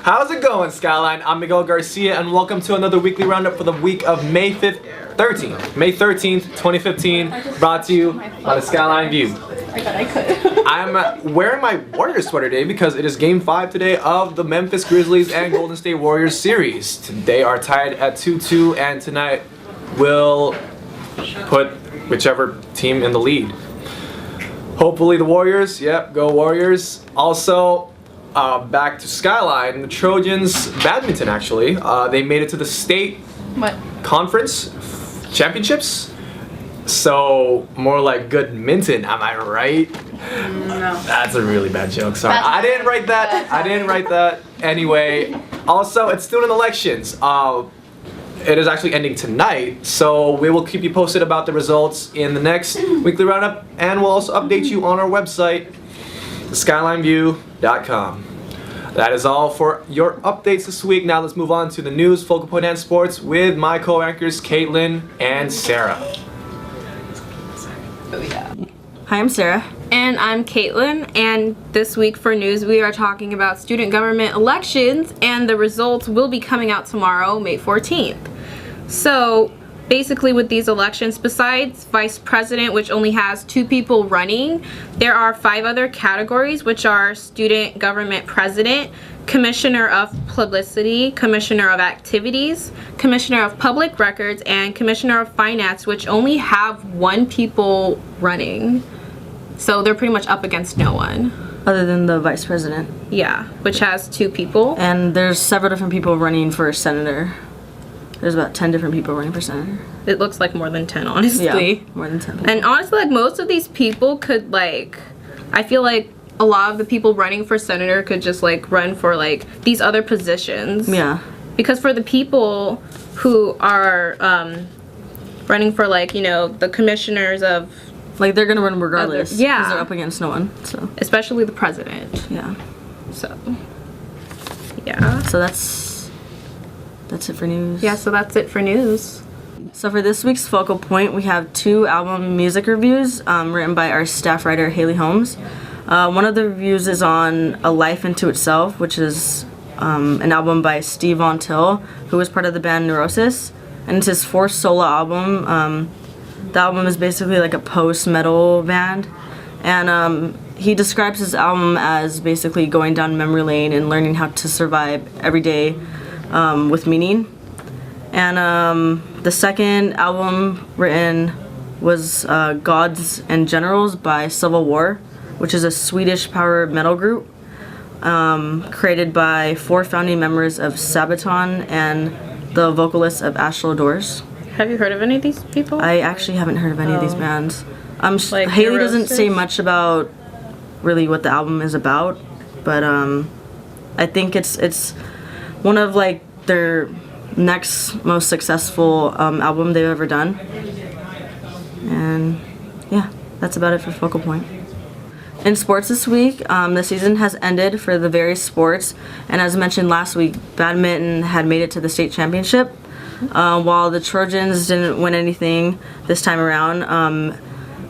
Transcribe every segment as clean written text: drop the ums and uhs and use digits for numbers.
How's it going, Skyline? I'm Miguel Garcia, and welcome to another weekly roundup for the week of May 13th, 2015, brought to you by the Skyline View. I thought I could. I'm wearing my Warriors sweater today because it is Game 5 today of the Memphis Grizzlies and Golden State Warriors series. They are tied at 2-2, and tonight we'll put whichever team in the lead. Hopefully the Warriors. Yep, go Warriors. Also, back to Skyline, the Trojans badminton actually. They made it to the state conference championships. So more like good minton, am I right? No. That's a really bad joke. Sorry, I didn't write that. I didn't write that. Anyway, also it's student elections. It is actually ending tonight, so we will keep you posted about the results in the next weekly roundup, and we'll also update you on our website, skylineview.com. That is all for your updates this week. Now let's move on to the news, focal point, and sports with my co-anchors Caitlin and Sarah. Oh yeah. Hi, I'm Sarah. And I'm Caitlin, and this week for news we are talking about student government elections, and the results will be coming out tomorrow, May 14th. So basically with these elections, besides vice president, which only has 2 people running, there are 5 other categories, which are student government president, commissioner of publicity, commissioner of activities, commissioner of public records, and commissioner of finance, which only have 1 people running. So they're pretty much up against no one. Other than the vice president. Yeah, which has 2 people. And there's several different people running for senator. There's about 10 different people running for senator. It looks like more than 10, honestly. Yeah, more than 10 people. And honestly, like, most of these people could, like, I feel like a lot of the people running for senator could just, like, run for, like, these other positions. Yeah. Because for the people who are running for, like, you know, the commissioners of... Like, they're gonna run regardless. Yeah. Because they're up against no one, so. Especially the president. Yeah. So, yeah. So that's it for news. Yeah, so that's it for news. So for this week's focal point, we have 2 album music reviews written by our staff writer, Haley Holmes. One of the reviews is on A Life Into Itself, which is an album by Steve Von Till, who was part of the band Neurosis. And it's his 4th solo album. The album is basically like a post-metal band. And he describes his album as basically going down memory lane and learning how to survive every day with meaning. And the second album written was Gods and Generals by Civil War, which is a Swedish power metal group created by 4 founding members of Sabaton and the vocalist of Astral Doors. Have you heard of any of these people? I actually haven't heard of any of these bands. Like Haley Neurosis? doesn't say much about really what the album is about, but I think it's one of like their next most successful album they've ever done. And yeah, that's about it for Focal Point. In sports this week, the season has ended for the various sports, and as mentioned last week, badminton had made it to the state championship. While the Trojans didn't win anything this time around,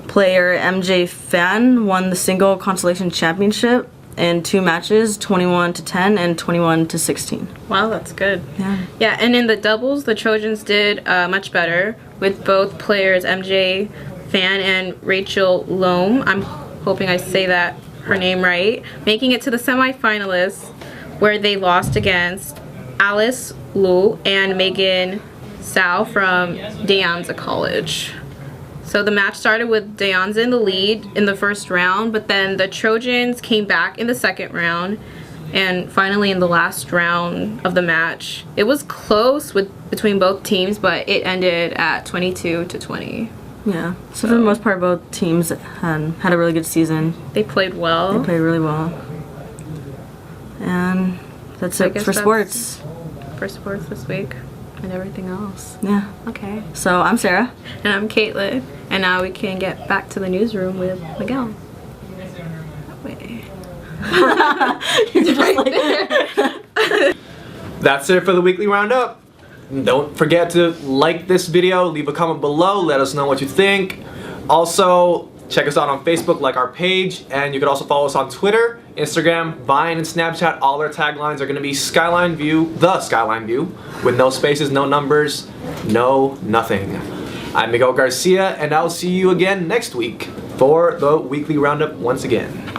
player MJ Fan won the single consolation championship in 2 matches, 21-10 and 21-16. Wow, that's good. Yeah. Yeah, and in the doubles, the Trojans did much better with both players MJ Fan and Rachel Loam. I'm hoping I say that her name right, making it to the semifinalists, where they lost against Alice Liu and Megan Sao from De Anza College. So the match started with De Anza in the lead in the first round, but then the Trojans came back in the second round, and finally in the last round of the match, it was close between both teams, but it ended at 22-20. Yeah. So for the most part, both teams had a really good season. They played well. They played really well. And that's it for sports. For sports this week and everything else. Yeah. Okay. So I'm Sarah. And I'm Caitlin. And now we can get back to the newsroom with Miguel. Wait. That's it for the weekly roundup. Don't forget to like this video, leave a comment below, let us know what you think. Also, Check us out on Facebook, like our page, and you can also follow us on Twitter, Instagram, Vine, and Snapchat. All our taglines are going to be Skyline View, the Skyline View, with no spaces, no numbers, no nothing. I'm Miguel Garcia, and I'll see you again next week for the weekly roundup once again.